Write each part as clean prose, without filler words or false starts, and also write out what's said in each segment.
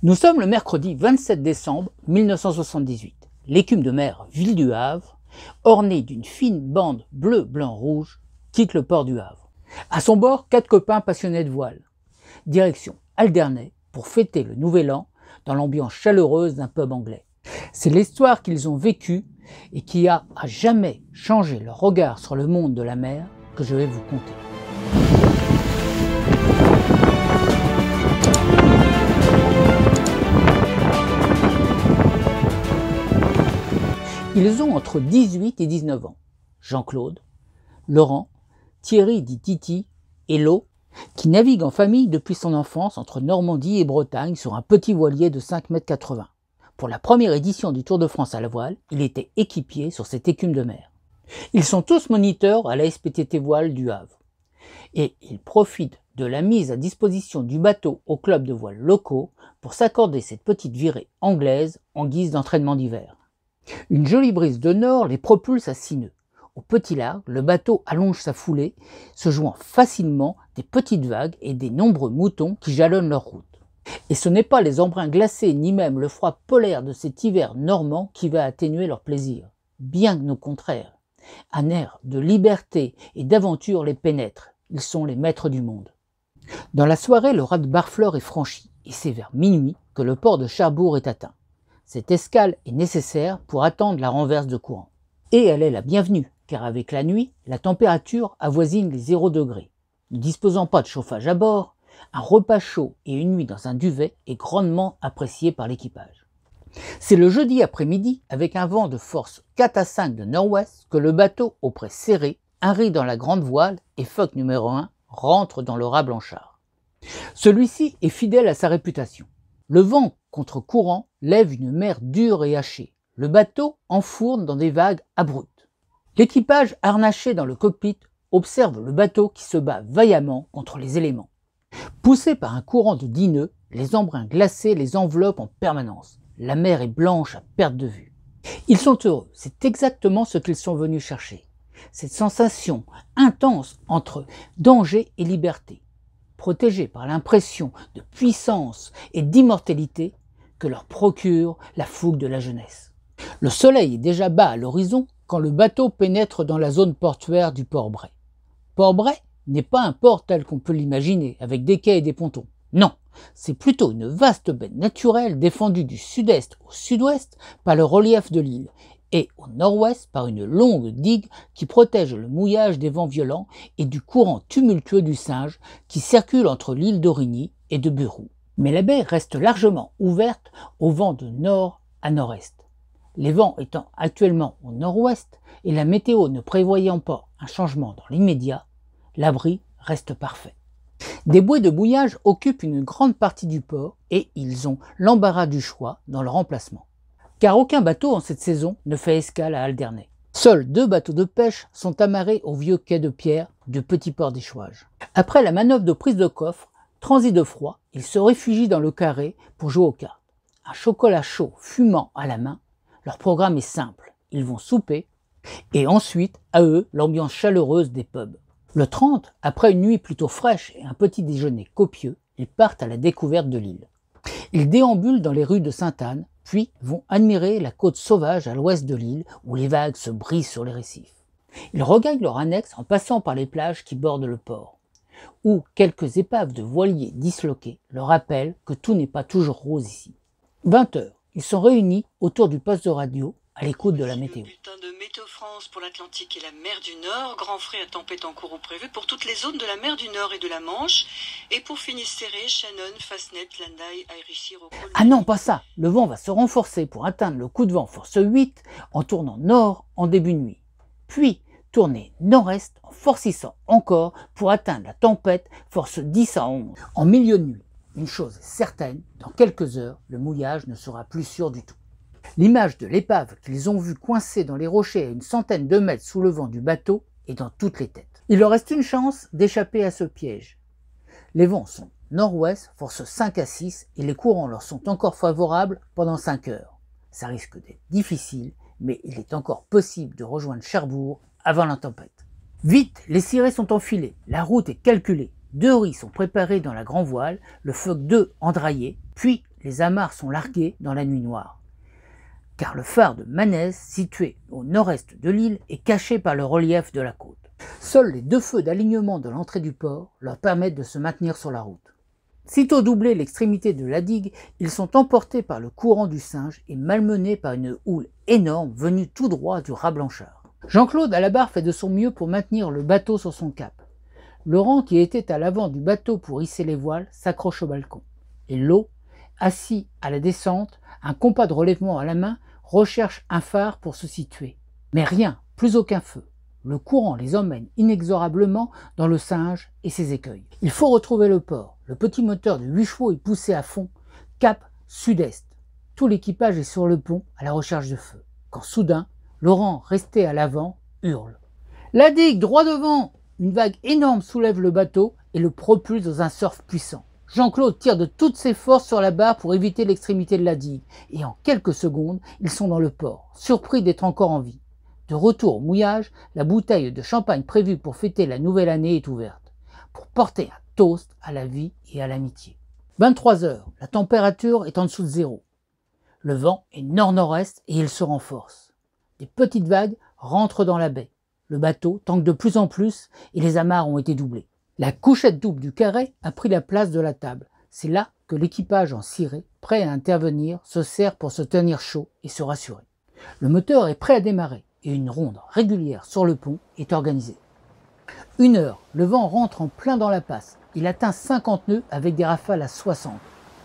Nous sommes le mercredi 27 décembre 1978. L'écume de mer Ville du Havre, ornée d'une fine bande bleu, blanc, rouge, quitte le port du Havre. À son bord, 4 copains passionnés de voile. Direction Alderney pour fêter le Nouvel An dans l'ambiance chaleureuse d'un pub anglais. C'est l'histoire qu'ils ont vécue et qui a à jamais changé leur regard sur le monde de la mer que je vais vous conter. Ils ont entre 18 et 19 ans. Jean-Claude, Laurent, Thierry dit Titi et Lo, qui navigue en famille depuis son enfance entre Normandie et Bretagne sur un petit voilier de 5,80 m. Pour la première édition du Tour de France à la voile, il était équipier sur cette écume de mer. Ils sont tous moniteurs à la SPTT Voile du Havre. Et ils profitent de la mise à disposition du bateau aux clubs de voile locaux pour s'accorder cette petite virée anglaise en guise d'entraînement d'hiver. Une jolie brise de nord les propulse à 6 nœuds. Au petit large, le bateau allonge sa foulée, se jouant facilement des petites vagues et des nombreux moutons qui jalonnent leur route. Et ce n'est pas les embruns glacés ni même le froid polaire de cet hiver normand qui va atténuer leur plaisir. Bien au contraire. Un air de liberté et d'aventure les pénètre. Ils sont les maîtres du monde. Dans la soirée, le raz de Barfleur est franchi et c'est vers minuit que le port de Cherbourg est atteint. Cette escale est nécessaire pour attendre la renverse de courant. Et elle est la bienvenue, car avec la nuit, la température avoisine les 0 degrés. Ne disposant pas de chauffage à bord, un repas chaud et une nuit dans un duvet est grandement apprécié par l'équipage. C'est le jeudi après-midi, avec un vent de force 4 à 5 de nord-ouest, que le bateau, au près serré, arrive dans la grande voile et Phoque numéro 1 rentre dans le raz Blanchard. Celui-ci est fidèle à sa réputation. Le vent contre courant lève une mer dure et hachée. Le bateau enfourne dans des vagues abruptes. L'équipage harnaché dans le cockpit observe le bateau qui se bat vaillamment contre les éléments. Poussé par un courant de 10 nœuds, les embruns glacés les enveloppent en permanence. La mer est blanche à perte de vue. Ils sont heureux, c'est exactement ce qu'ils sont venus chercher. Cette sensation intense entre danger et liberté, protégés par l'impression de puissance et d'immortalité que leur procure la fougue de la jeunesse. Le soleil est déjà bas à l'horizon quand le bateau pénètre dans la zone portuaire du Port-Bray. Port-Bray n'est pas un port tel qu'on peut l'imaginer, avec des quais et des pontons. Non, c'est plutôt une vaste baie naturelle défendue du sud-est au sud-ouest par le relief de l'île et au nord-ouest par une longue digue qui protège le mouillage des vents violents et du courant tumultueux du Singe qui circule entre l'île d'Origny et de Burou. Mais la baie reste largement ouverte au vent de nord à nord-est. Les vents étant actuellement au nord-ouest et la météo ne prévoyant pas un changement dans l'immédiat, l'abri reste parfait. Des bouées de mouillage occupent une grande partie du port et ils ont l'embarras du choix dans leur emplacement. Car aucun bateau en cette saison ne fait escale à Alderney. Seuls 2 bateaux de pêche sont amarrés au vieux quai de pierre du petit port d'Échouage. Après la manœuvre de prise de coffre, transi de froid, ils se réfugient dans le carré pour jouer aux cartes. Un chocolat chaud fumant à la main, leur programme est simple. Ils vont souper et ensuite, à eux, l'ambiance chaleureuse des pubs. Le 30, après une nuit plutôt fraîche et un petit déjeuner copieux, ils partent à la découverte de l'île. Ils déambulent dans les rues de Sainte-Anne, puis vont admirer la côte sauvage à l'ouest de l'île où les vagues se brisent sur les récifs. Ils regagnent leur annexe en passant par les plages qui bordent le port, où quelques épaves de voiliers disloqués leur rappellent que tout n'est pas toujours rose ici. 20 h, ils sont réunis autour du poste de radio à l'écoute de la météo. Bulletin de Météo France pour l'Atlantique et la mer du Nord. Grand frais à tempête en cours ou prévu pour toutes les zones de la mer du Nord et de la Manche. Et pour Finistère, Shannon, Fasnet, Landaï, Airici, Rocroi... Ah non, pas ça. Le vent va se renforcer pour atteindre le coup de vent force 8 en tournant nord en début de nuit. Puis tourner nord-est en forcissant encore pour atteindre la tempête force 10 à 11. En milieu de nuit, une chose est certaine, dans quelques heures, le mouillage ne sera plus sûr du tout. L'image de l'épave qu'ils ont vue coincée dans les rochers à une centaine de mètres sous le vent du bateau est dans toutes les têtes. Il leur reste une chance d'échapper à ce piège. Les vents sont nord-ouest, force 5 à 6 et les courants leur sont encore favorables pendant 5 heures. Ça risque d'être difficile, mais il est encore possible de rejoindre Cherbourg avant la tempête. Vite, les cirés sont enfilés, la route est calculée. 2 riz sont préparés dans la grand voile, le Phoque 2 endraillé, puis les amarres sont larguées dans la nuit noire. Car le phare de Manez, situé au nord-est de l'île, est caché par le relief de la côte. Seuls les 2 feux d'alignement de l'entrée du port leur permettent de se maintenir sur la route. Sitôt doublée l'extrémité de la digue, ils sont emportés par le courant du Singe et malmenés par une houle énorme venue tout droit du raz Blanchard. Jean-Claude à la barre fait de son mieux pour maintenir le bateau sur son cap. Laurent, qui était à l'avant du bateau pour hisser les voiles, s'accroche au balcon. Et Lot, assis à la descente, un compas de relèvement à la main, recherche un phare pour se situer. Mais rien, plus aucun feu. Le courant les emmène inexorablement dans le Singe et ses écueils. Il faut retrouver le port. Le petit moteur de 8 chevaux est poussé à fond, cap sud-est. Tout l'équipage est sur le pont à la recherche de feu. Quand soudain, Laurent, resté à l'avant, hurle. « La digue, droit devant !» Une vague énorme soulève le bateau et le propulse dans un surf puissant. Jean-Claude tire de toutes ses forces sur la barre pour éviter l'extrémité de la digue. Et en quelques secondes, ils sont dans le port, surpris d'être encore en vie. De retour au mouillage, la bouteille de champagne prévue pour fêter la nouvelle année est ouverte, pour porter un toast à la vie et à l'amitié. 23 heures, la température est en dessous de 0. Le vent est nord-nord-est et il se renforce. Des petites vagues rentrent dans la baie. Le bateau tangue de plus en plus et les amarres ont été doublées. La couchette double du carré a pris la place de la table. C'est là que l'équipage en ciré, prêt à intervenir, se sert pour se tenir chaud et se rassurer. Le moteur est prêt à démarrer et une ronde régulière sur le pont est organisée. 1 heure, le vent rentre en plein dans la passe. Il atteint 50 nœuds avec des rafales à 60.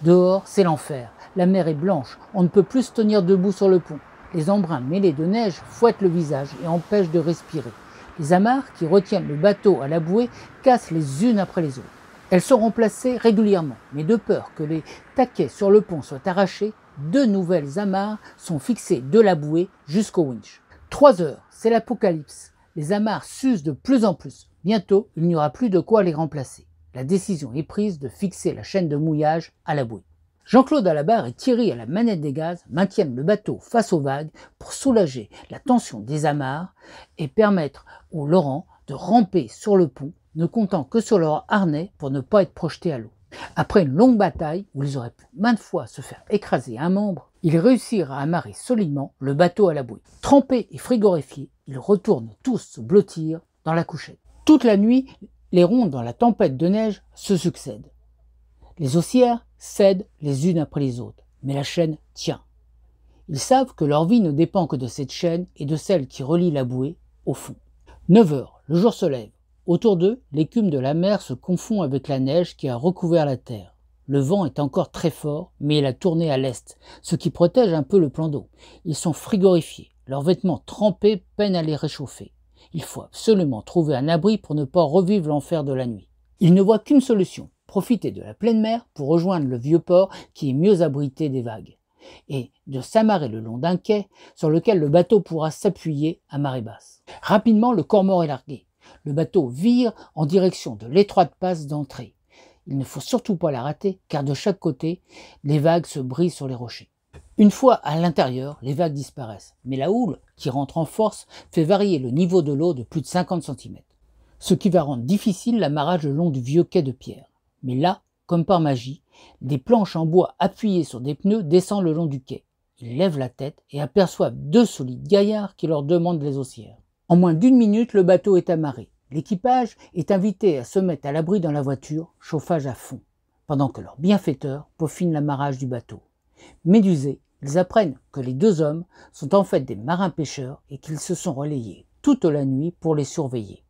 Dehors, c'est l'enfer. La mer est blanche, on ne peut plus se tenir debout sur le pont. Les embruns mêlés de neige fouettent le visage et empêchent de respirer. Les amarres qui retiennent le bateau à la bouée cassent les unes après les autres. Elles sont remplacées régulièrement, mais de peur que les taquets sur le pont soient arrachés, 2 nouvelles amarres sont fixées de la bouée jusqu'au winch. 3 heures, c'est l'apocalypse. Les amarres s'usent de plus en plus. Bientôt, il n'y aura plus de quoi les remplacer. La décision est prise de fixer la chaîne de mouillage à la bouée. Jean-Claude à la barre et Thierry à la manette des gaz maintiennent le bateau face aux vagues pour soulager la tension des amarres et permettre au Laurent de ramper sur le pont, ne comptant que sur leur harnais pour ne pas être projetés à l'eau. Après une longue bataille où ils auraient pu maintes fois se faire écraser un membre, ils réussirent à amarrer solidement le bateau à la bouée. Trempés et frigorifiés, ils retournent tous se blottir dans la couchette. Toute la nuit, les rondes dans la tempête de neige se succèdent. Les haussières cèdent les unes après les autres, mais la chaîne tient. Ils savent que leur vie ne dépend que de cette chaîne et de celle qui relie la bouée au fond. 9 heures, le jour se lève. Autour d'eux, l'écume de la mer se confond avec la neige qui a recouvert la terre. Le vent est encore très fort, mais il a tourné à l'est, ce qui protège un peu le plan d'eau. Ils sont frigorifiés, leurs vêtements trempés peinent à les réchauffer. Il faut absolument trouver un abri pour ne pas revivre l'enfer de la nuit. Ils ne voient qu'une solution, profiter de la pleine mer pour rejoindre le vieux port qui est mieux abrité des vagues, et de s'amarrer le long d'un quai sur lequel le bateau pourra s'appuyer à marée basse. Rapidement, le corps-mort est largué. Le bateau vire en direction de l'étroite passe d'entrée. Il ne faut surtout pas la rater, car de chaque côté, les vagues se brisent sur les rochers. Une fois à l'intérieur, les vagues disparaissent, mais la houle, qui rentre en force, fait varier le niveau de l'eau de plus de 50 cm, ce qui va rendre difficile l'amarrage le long du vieux quai de pierre. Mais là, comme par magie, des planches en bois appuyées sur des pneus descendent le long du quai. Ils lèvent la tête et aperçoivent 2 solides gaillards qui leur demandent les haussières. En moins d'1 minute, le bateau est amarré. L'équipage est invité à se mettre à l'abri dans la voiture, chauffage à fond, pendant que leur bienfaiteur peaufine l'amarrage du bateau. Médusés, ils apprennent que les 2 hommes sont en fait des marins-pêcheurs et qu'ils se sont relayés toute la nuit pour les surveiller.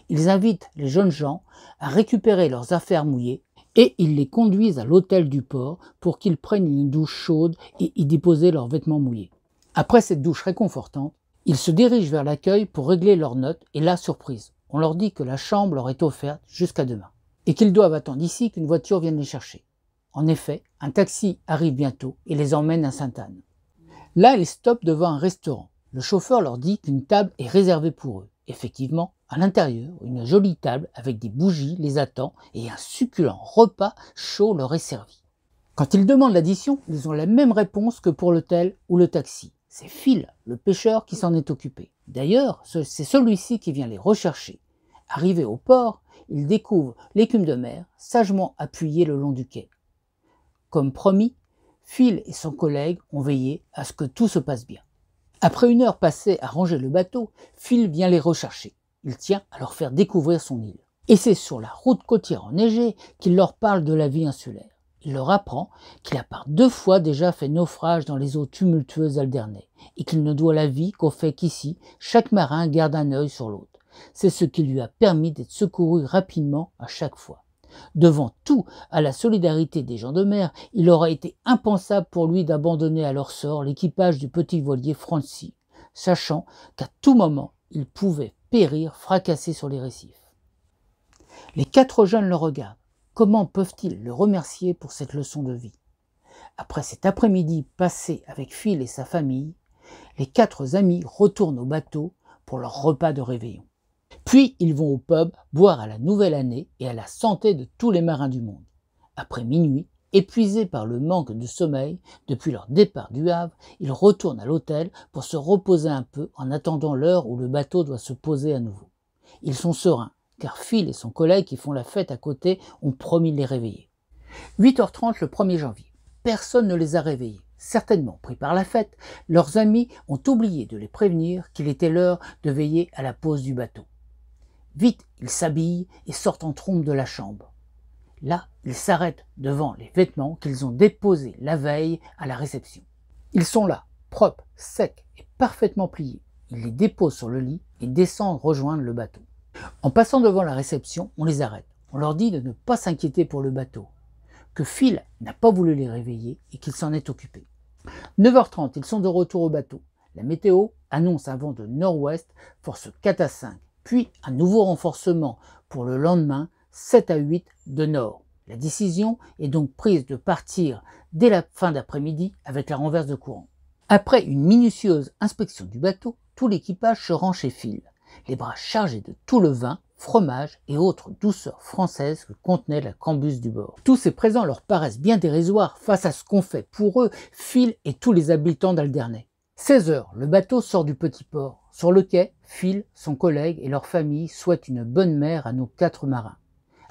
Ils invitent les jeunes gens à récupérer leurs affaires mouillées et ils les conduisent à l'hôtel du port pour qu'ils prennent une douche chaude et y déposer leurs vêtements mouillés. Après cette douche réconfortante, ils se dirigent vers l'accueil pour régler leurs notes et là, surprise, on leur dit que la chambre leur est offerte jusqu'à demain et qu'ils doivent attendre ici qu'une voiture vienne les chercher. En effet, un taxi arrive bientôt et les emmène à Sainte-Anne. Là, ils stoppent devant un restaurant. Le chauffeur leur dit qu'une table est réservée pour eux. Effectivement, à l'intérieur, une jolie table avec des bougies les attend et un succulent repas chaud leur est servi. Quand ils demandent l'addition, ils ont la même réponse que pour l'hôtel ou le taxi. C'est Phil, le pêcheur, qui s'en est occupé. D'ailleurs, c'est celui-ci qui vient les rechercher. Arrivés au port, ils découvrent l'écume de mer sagement appuyée le long du quai. Comme promis, Phil et son collègue ont veillé à ce que tout se passe bien. Après une heure passée à ranger le bateau, Phil vient les rechercher. Il tient à leur faire découvrir son île. Et c'est sur la route côtière enneigée qu'il leur parle de la vie insulaire. Il leur apprend qu'il a par 2 fois déjà fait naufrage dans les eaux tumultueuses d'Alderney et qu'il ne doit la vie qu'au fait qu'ici, chaque marin garde un œil sur l'autre. C'est ce qui lui a permis d'être secouru rapidement à chaque fois. Devant tout, à la solidarité des gens de mer, il aurait été impensable pour lui d'abandonner à leur sort l'équipage du petit voilier Francie, sachant qu'à tout moment, il pouvait périr fracassé sur les récifs. Les 4 jeunes le regardent. Comment peuvent-ils le remercier pour cette leçon de vie? Après cet après-midi passé avec Phil et sa famille, les 4 amis retournent au bateau pour leur repas de réveillon. Puis ils vont au pub boire à la nouvelle année et à la santé de tous les marins du monde. Après minuit, épuisés par le manque de sommeil depuis leur départ du Havre, ils retournent à l'hôtel pour se reposer un peu en attendant l'heure où le bateau doit se poser à nouveau. Ils sont sereins, car Phil et son collègue qui font la fête à côté ont promis de les réveiller. 8h30 le 1er janvier. Personne ne les a réveillés. Certainement pris par la fête, leurs amis ont oublié de les prévenir qu'il était l'heure de veiller à la pose du bateau. Vite, ils s'habillent et sortent en trombe de la chambre. Là, ils s'arrêtent devant les vêtements qu'ils ont déposés la veille à la réception. Ils sont là, propres, secs et parfaitement pliés. Ils les déposent sur le lit et descendent rejoindre le bateau. En passant devant la réception, on les arrête. On leur dit de ne pas s'inquiéter pour le bateau, que Phil n'a pas voulu les réveiller et qu'il s'en est occupé. 9h30, ils sont de retour au bateau. La météo annonce un vent de nord-ouest, force 4 à 5, puis un nouveau renforcement pour le lendemain, 7 à 8 de nord. La décision est donc prise de partir dès la fin d'après-midi avec la renverse de courant. Après une minutieuse inspection du bateau, tout l'équipage se rend chez Phil, les bras chargés de tout le vin, fromage et autres douceurs françaises que contenait la cambuse du bord. Tous ces présents leur paraissent bien dérisoires face à ce qu'ont fait pour eux Phil et tous les habitants d'Alderney. 16h, le bateau sort du petit port. Sur le quai, Phil, son collègue et leur famille souhaitent une bonne mer à nos 4 marins.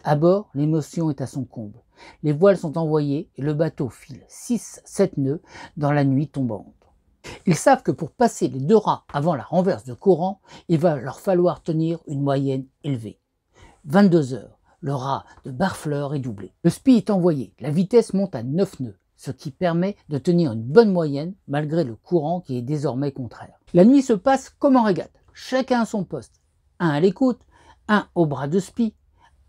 À bord, l'émotion est à son comble. Les voiles sont envoyées et le bateau file 6-7 nœuds dans la nuit tombante. Ils savent que pour passer les 2 rats avant la renverse de courant, il va leur falloir tenir une moyenne élevée. 22h, le rat de Barfleur est doublé. Le spi est envoyé, la vitesse monte à 9 nœuds, ce qui permet de tenir une bonne moyenne malgré le courant qui est désormais contraire. La nuit se passe comme en régate, chacun à son poste. Un à l'écoute, un au bras de spi,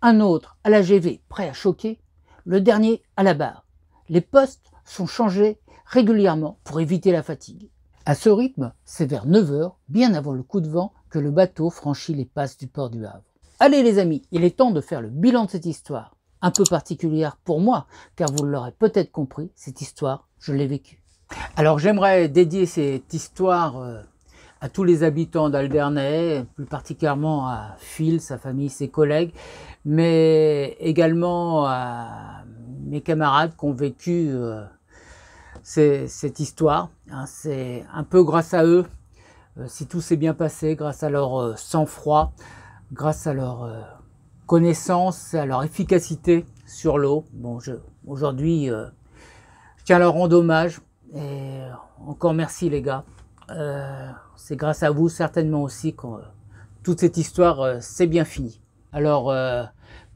un autre à la GV prêt à choquer, le dernier à la barre. Les postes sont changés régulièrement pour éviter la fatigue. À ce rythme, c'est vers 9h, bien avant le coup de vent, que le bateau franchit les passes du port du Havre. Allez les amis, il est temps de faire le bilan de cette histoire. Un peu particulière pour moi, car vous l'aurez peut-être compris, cette histoire, je l'ai vécue. Alors j'aimerais dédier cette histoire à tous les habitants d'Alderney, plus particulièrement à Phil, sa famille, ses collègues, mais également à mes camarades qui ont vécu cette histoire. C'est un peu grâce à eux, si tout s'est bien passé, grâce à leur sang-froid, grâce à leur connaissance, à leur efficacité sur l'eau. Bon, aujourd'hui, je tiens à leur rendre hommage et encore merci les gars. C'est grâce à vous certainement aussi que toute cette histoire s'est bien finie. Alors,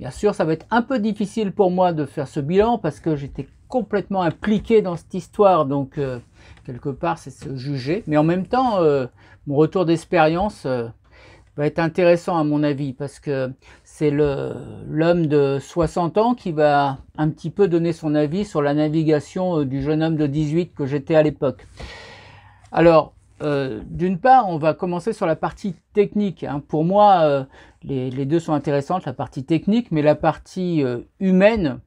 bien sûr, ça va être un peu difficile pour moi de faire ce bilan parce que j'étais complètement impliqué dans cette histoire, donc quelque part c'est se juger. Mais en même temps, mon retour d'expérience va être intéressant à mon avis parce que c'est l'homme de 60 ans qui va un petit peu donner son avis sur la navigation du jeune homme de 18 que j'étais à l'époque. Alors, d'une part, on va commencer sur la partie technique. Pour moi, les deux sont intéressantes, la partie technique, mais la partie humaine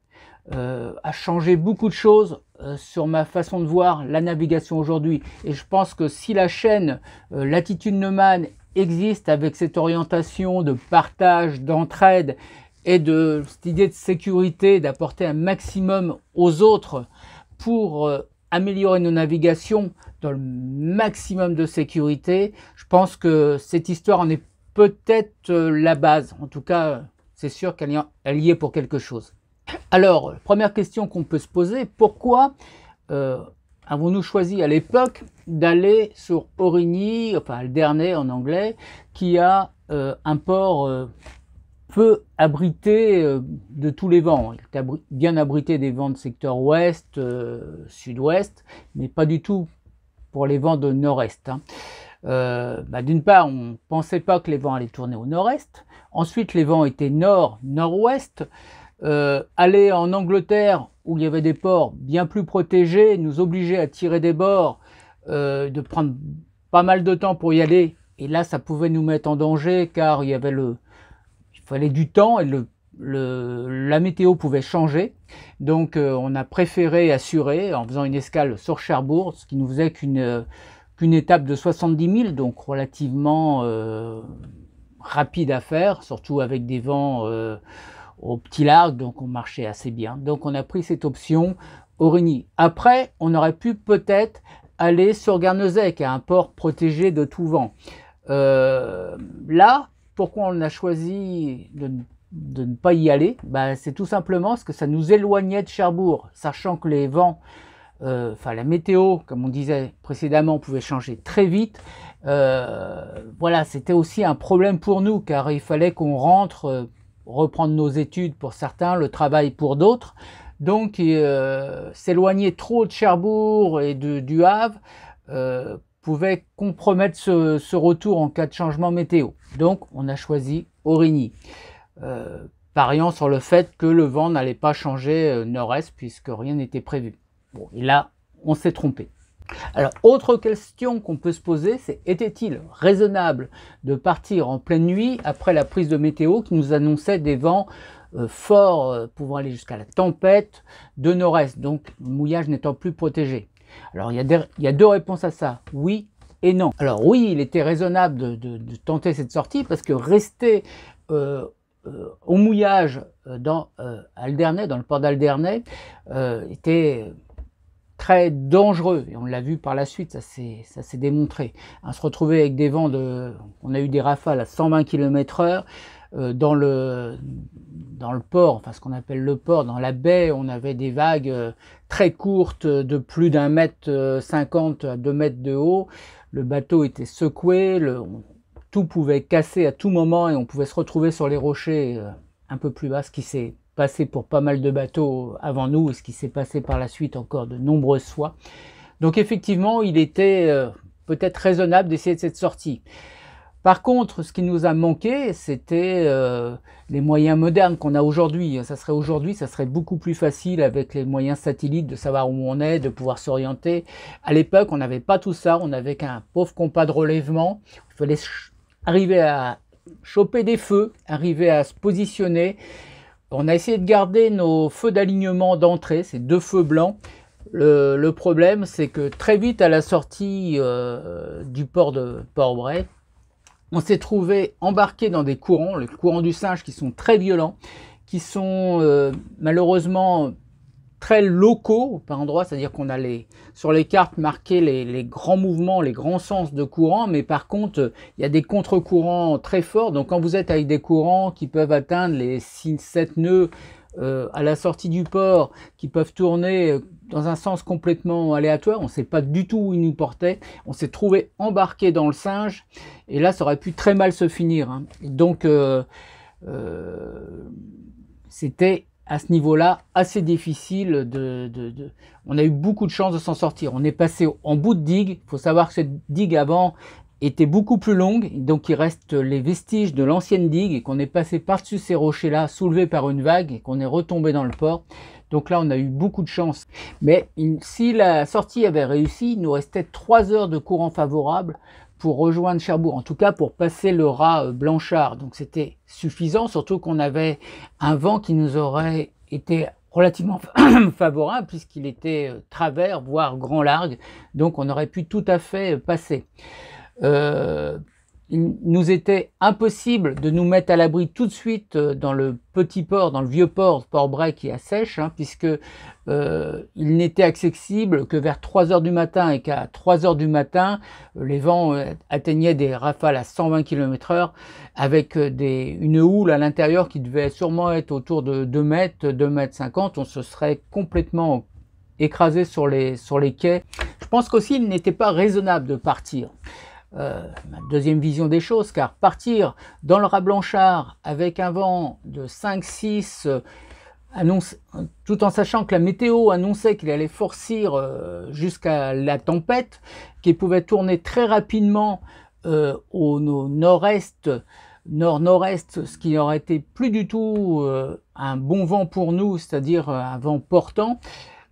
a changé beaucoup de choses sur ma façon de voir la navigation aujourd'hui. Et je pense que si la chaîne Latitude Nomade existe avec cette orientation de partage, d'entraide et de cette idée de sécurité, d'apporter un maximum aux autres pour améliorer nos navigations dans le maximum de sécurité, je pense que cette histoire en est peut-être la base. En tout cas, c'est sûr qu'elle y est pour quelque chose. Alors, première question qu'on peut se poser, pourquoi avons-nous choisi à l'époque d'aller sur Aurigny, enfin Alderney en anglais, qui a un port peu abrité de tous les vents. Il est bien abrité des vents de secteur ouest, sud-ouest, mais pas du tout pour les vents de nord-est. D'une part, on ne pensait pas que les vents allaient tourner au nord-est. Ensuite, les vents étaient nord-nord-ouest. Aller en Angleterre, où il y avait des ports bien plus protégés, nous obligeait à tirer des bords, de prendre pas mal de temps pour y aller. Et là, ça pouvait nous mettre en danger, car il fallait du temps et la météo pouvait changer. Donc, on a préféré assurer en faisant une escale sur Cherbourg, ce qui nous faisait qu'une étape de 70 000, donc relativement rapide à faire, surtout avec des vents au petit large, donc on marchait assez bien. Donc on a pris cette option Aurigny. Après, on aurait pu peut-être aller sur Guernesey, qui est un port protégé de tout vent. Là, pourquoi on a choisi de ne pas y aller? C'est tout simplement parce que ça nous éloignait de Cherbourg, sachant que les vents, la météo, comme on disait précédemment, pouvait changer très vite. Voilà, c'était aussi un problème pour nous, car il fallait qu'on rentre, reprendre nos études pour certains, le travail pour d'autres. Donc, s'éloigner trop de Cherbourg et du Havre pouvait compromettre ce retour en cas de changement météo. Donc, on a choisi Aurigny, pariant sur le fait que le vent n'allait pas changer nord-est, puisque rien n'était prévu. Bon, et là, on s'est trompé. Alors, autre question qu'on peut se poser, c'est: était-il raisonnable de partir en pleine nuit après la prise de météo qui nous annonçait des vents forts pouvant aller jusqu'à la tempête de nord-est, donc le mouillage n'étant plus protégé? Alors, il y a deux réponses à ça, oui et non. Alors oui, il était raisonnable de tenter cette sortie, parce que rester au mouillage dans Alderney, dans le port d'Alderney, était très dangereux, et on l'a vu par la suite, ça s'est démontré. On se retrouvait avec des vents on a eu des rafales à 120 km/h dans le port, enfin ce qu'on appelle le port, dans la baie, on avait des vagues très courtes de plus d'1,50 m à 2 mètres de haut. Le bateau était secoué, tout pouvait casser à tout moment et on pouvait se retrouver sur les rochers un peu plus bas, ce qui s'est passé pour pas mal de bateaux avant nous et ce qui s'est passé par la suite encore de nombreuses fois. Donc effectivement, il était peut-être raisonnable d'essayer de cette sortie. Par contre, ce qui nous a manqué, c'était les moyens modernes qu'on a aujourd'hui. Ça serait beaucoup plus facile avec les moyens satellites de savoir où on est, de pouvoir s'orienter. À l'époque, on n'avait pas tout ça, on n'avait qu'un pauvre compas de relèvement. Il fallait arriver à choper des feux, arriver à se positionner. On a essayé de garder nos feux d'alignement d'entrée, ces 2 feux blancs. Le problème, c'est que très vite à la sortie du port de Port-Bray, on s'est trouvé embarqué dans des courants, le courant du Singe, qui sont très violents, qui sont malheureusement très locaux par endroits, c'est-à-dire qu'on a sur les cartes marqué les grands mouvements, les grands sens de courant, mais par contre, il y a des contre-courants très forts. Donc quand vous êtes avec des courants qui peuvent atteindre les 6-7 nœuds à la sortie du port, qui peuvent tourner dans un sens complètement aléatoire, on ne sait pas du tout où ils nous portaient, on s'est trouvé embarqué dans le Singe, et là ça aurait pu très mal se finir, hein. Donc c'était à ce niveau-là assez difficile on a eu beaucoup de chance de s'en sortir. On est passé en bout de digue. Il faut savoir que cette digue avant était beaucoup plus longue, donc il reste les vestiges de l'ancienne digue, et qu'on est passé par-dessus ces rochers-là, soulevés par une vague, et qu'on est retombé dans le port. Donc là, on a eu beaucoup de chance. Mais si la sortie avait réussi, il nous restait 3 heures de courant favorable pour rejoindre Cherbourg, en tout cas pour passer le raz Blanchard. Donc c'était suffisant, surtout qu'on avait un vent qui nous aurait été relativement favorable, puisqu'il était travers, voire grand largue, donc on aurait pu tout à fait passer. Il nous était impossible de nous mettre à l'abri tout de suite dans le petit port, dans le vieux port, Port-Bray qui est à sèche, hein, puisque il n'était accessible que vers 3 heures du matin, et qu'à 3 heures du matin, les vents atteignaient des rafales à 120 km/h avec une houle à l'intérieur qui devait sûrement être autour de 2 mètres, 2,50 m. On se serait complètement écrasés sur les quais. Je pense qu'aussi il n'était pas raisonnable de partir. Ma deuxième vision des choses, car partir dans le raz Blanchard avec un vent de 5-6, tout en sachant que la météo annonçait qu'il allait forcir jusqu'à la tempête, qu'il pouvait tourner très rapidement au nord-est, nord-nord-est, ce qui n'aurait été plus du tout un bon vent pour nous, c'est-à-dire un vent portant,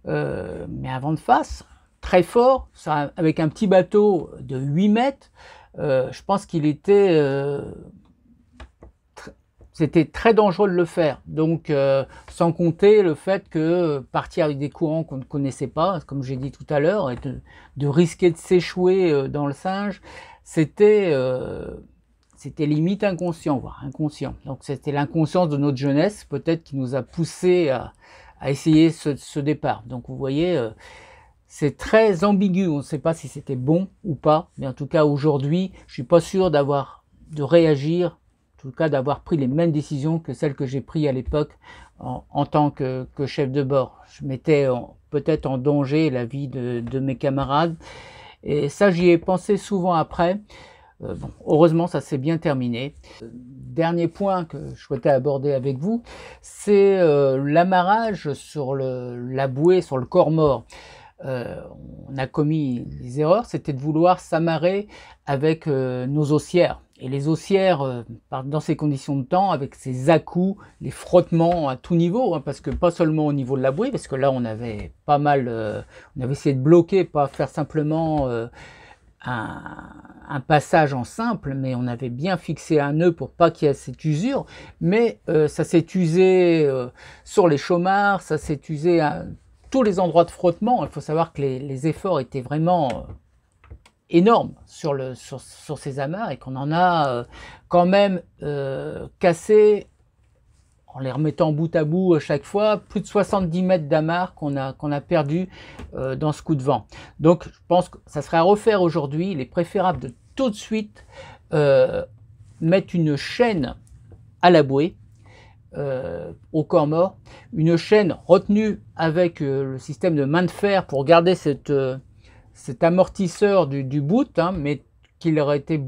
mais un vent de face, très fort, ça, avec un petit bateau de 8 mètres, je pense qu'il était... c'était très dangereux de le faire, donc sans compter le fait que partir avec des courants qu'on ne connaissait pas, comme j'ai dit tout à l'heure, et de risquer de s'échouer dans le Singe, c'était limite inconscient, voire inconscient. Donc c'était l'inconscience de notre jeunesse, peut-être, qui nous a poussé à essayer ce départ. Donc vous voyez, c'est très ambigu, on ne sait pas si c'était bon ou pas, mais en tout cas aujourd'hui, je ne suis pas sûr de réagir, en tout cas d'avoir pris les mêmes décisions que celles que j'ai prises à l'époque en tant que chef de bord. Je mettais peut-être en danger la vie de mes camarades, et ça j'y ai pensé souvent après. Bon, heureusement ça s'est bien terminé. Dernier point que je souhaitais aborder avec vous, c'est l'amarrage sur la bouée, sur le corps mort. On a commis les erreurs, c'était de vouloir s'amarrer avec nos haussières. Et les haussières, dans ces conditions de temps, avec ces à-coups, les frottements à tout niveau, hein, parce que pas seulement au niveau de la bouée, parce que là on avait pas mal, on avait essayé de bloquer, pas faire simplement un passage en simple, mais on avait bien fixé un nœud pour pas qu'il y ait cette usure, mais ça s'est usé sur les chaumards, ça s'est usé à tous les endroits de frottement. Il faut savoir que les efforts étaient vraiment énorme sur ces amarres, et qu'on en a quand même cassé, en les remettant bout à bout à chaque fois, plus de 70 mètres d'amarres qu'on a perdu dans ce coup de vent. Donc je pense que ça serait à refaire aujourd'hui. Il est préférable de tout de suite mettre une chaîne à la bouée, au corps mort, une chaîne retenue avec le système de main de fer pour garder cet amortisseur du bout, hein, mais qu'il aurait été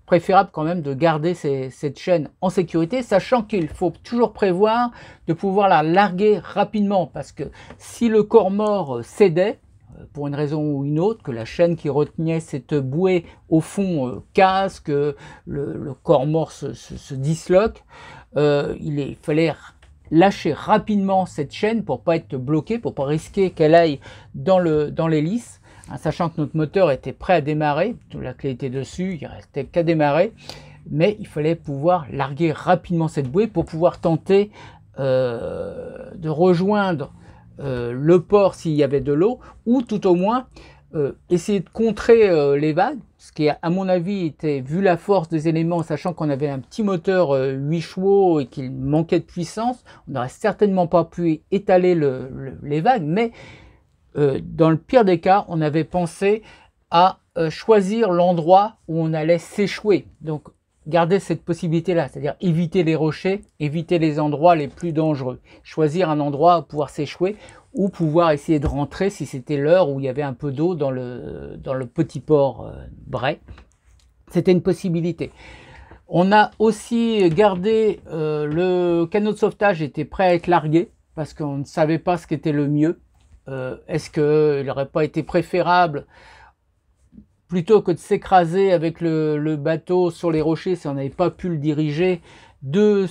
préférable quand même de garder cette chaîne en sécurité, sachant qu'il faut toujours prévoir de pouvoir la larguer rapidement, parce que si le corps mort cédait, pour une raison ou une autre, que la chaîne qui retenait cette bouée au fond casse, que le corps mort se disloque, il fallait lâcher rapidement cette chaîne pour pas être bloqué, pour pas risquer qu'elle aille dans l'hélice, hein, sachant que notre moteur était prêt à démarrer, la clé était dessus, il restait qu'à démarrer, mais il fallait pouvoir larguer rapidement cette bouée pour pouvoir tenter de rejoindre le port s'il y avait de l'eau, ou tout au moins essayer de contrer les vagues, ce qui à mon avis était, vu la force des éléments, sachant qu'on avait un petit moteur 8 chevaux et qu'il manquait de puissance, on n'aurait certainement pas pu étaler les vagues, mais dans le pire des cas, on avait pensé à choisir l'endroit où on allait s'échouer. Donc garder cette possibilité-là, c'est-à-dire éviter les rochers, éviter les endroits les plus dangereux. Choisir un endroit où pouvoir s'échouer, ou pouvoir essayer de rentrer si c'était l'heure où il y avait un peu d'eau dans le petit port Bray. C'était une possibilité. On a aussi gardé le canot de sauvetage était prêt à être largué, parce qu'on ne savait pas ce qui était le mieux. Est-ce qu'il n'aurait pas été préférable, plutôt que de s'écraser avec le bateau sur les rochers si on n'avait pas pu le diriger, de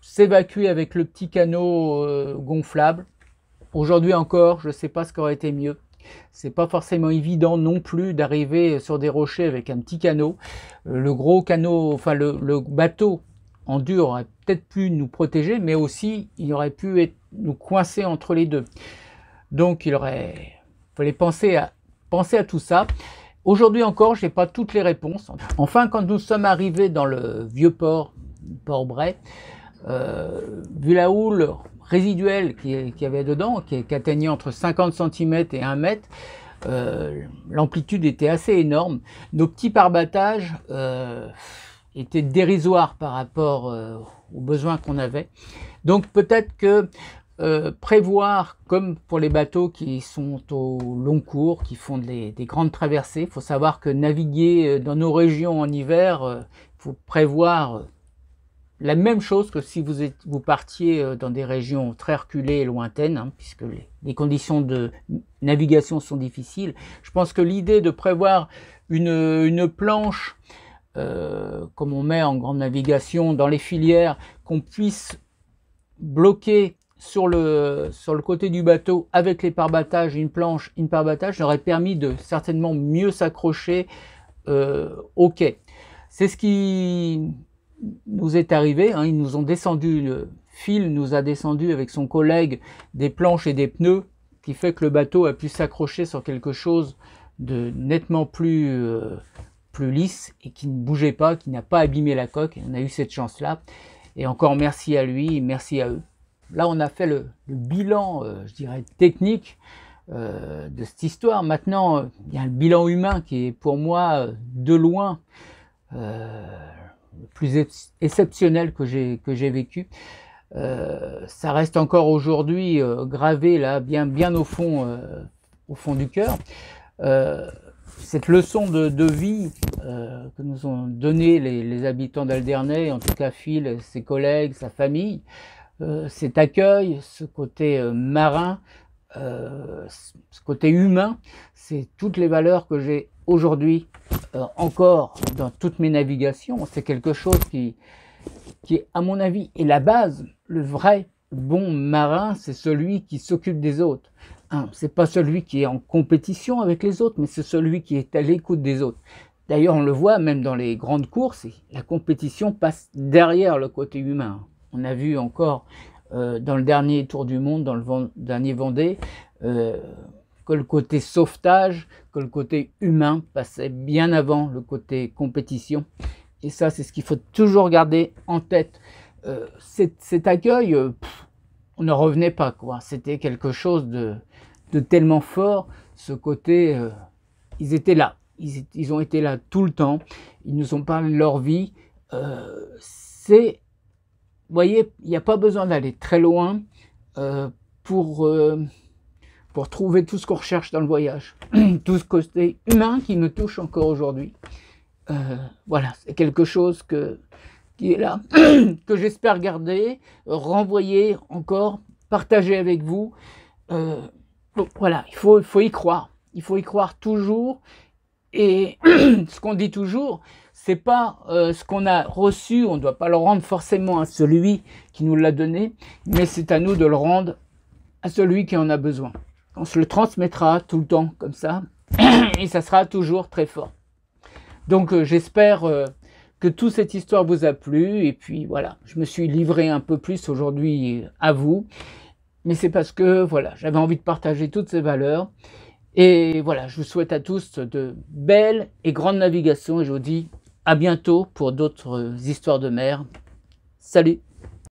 s'évacuer avec le petit canot gonflable? Aujourd'hui encore, je ne sais pas ce qui aurait été mieux. C'est pas forcément évident non plus d'arriver sur des rochers avec un petit canot. Le gros canot, enfin le bateau en dur aurait peut-être pu nous protéger, mais aussi il aurait pu nous coincer entre les deux. Donc il fallait penser à tout ça. Aujourd'hui encore, je n'ai pas toutes les réponses. Enfin, quand nous sommes arrivés dans le vieux port Bray, vu la houle résiduelle qu'il y avait dedans, qui atteignait entre 50 cm et 1 mètre, l'amplitude était assez énorme. Nos petits pare-battages étaient dérisoires par rapport aux besoins qu'on avait. Donc peut-être que prévoir, comme pour les bateaux qui sont au long cours, qui font des grandes traversées. Il faut savoir que naviguer dans nos régions en hiver, il faut prévoir la même chose que si vous partiez dans des régions très reculées et lointaines, hein, puisque les conditions de navigation sont difficiles. Je pense que l'idée de prévoir une planche, comme on met en grande navigation dans les filières, qu'on puisse bloquer sur le côté du bateau avec les pare-battages, une planche, une pare-battage, aurait permis de certainement mieux s'accrocher au quai. C'est ce qui nous est arrivé, hein. Ils nous ont descendu, Phil nous a descendu avec son collègue des planches et des pneus, qui fait que le bateau a pu s'accrocher sur quelque chose de nettement plus lisse et qui ne bougeait pas, qui n'a pas abîmé la coque. Et on a eu cette chance-là. Et encore merci à lui et merci à eux. Là, on a fait le bilan, je dirais, technique de cette histoire. Maintenant, il y a le bilan humain qui est pour moi de loin le plus exceptionnel que j'ai vécu. Ça reste encore aujourd'hui gravé là, bien au fond du cœur. Cette leçon de vie que nous ont donné les habitants d'Alderney, en tout cas Phil, ses collègues, sa famille, cet accueil, ce côté marin, ce côté humain, c'est toutes les valeurs que j'ai aujourd'hui encore dans toutes mes navigations. C'est quelque chose qui est, à mon avis, est la base. Le vrai bon marin, c'est celui qui s'occupe des autres. C'est pas celui qui est en compétition avec les autres, mais c'est celui qui est à l'écoute des autres. D'ailleurs, on le voit même dans les grandes courses, la compétition passe derrière le côté humain. On a vu encore dans le dernier Tour du Monde, dans le dernier Vendée, que le côté sauvetage, que le côté humain passait bien avant le côté compétition. Et ça, c'est ce qu'il faut toujours garder en tête. Cet accueil, on ne revenait pas, quoi. C'était quelque chose de tellement fort. Ce côté, ils étaient là. Ils ont été là tout le temps. Ils nous ont parlé de leur vie. Vous voyez, il n'y a pas besoin d'aller très loin pour trouver tout ce qu'on recherche dans le voyage. Tout ce côté humain qui me touche encore aujourd'hui. Voilà, c'est quelque chose qui est là, que j'espère garder, renvoyer encore, partager avec vous. Voilà, il faut y croire. Il faut y croire toujours. Et ce qu'on dit toujours, c'est pas ce qu'on a reçu, on ne doit pas le rendre forcément à celui qui nous l'a donné, mais c'est à nous de le rendre à celui qui en a besoin. On se le transmettra tout le temps comme ça, et ça sera toujours très fort. Donc j'espère que toute cette histoire vous a plu, et puis voilà, je me suis livré un peu plus aujourd'hui à vous, mais c'est parce que voilà, j'avais envie de partager toutes ces valeurs. Et voilà, je vous souhaite à tous de belles et grandes navigations et je vous dis à bientôt pour d'autres histoires de mer. Salut!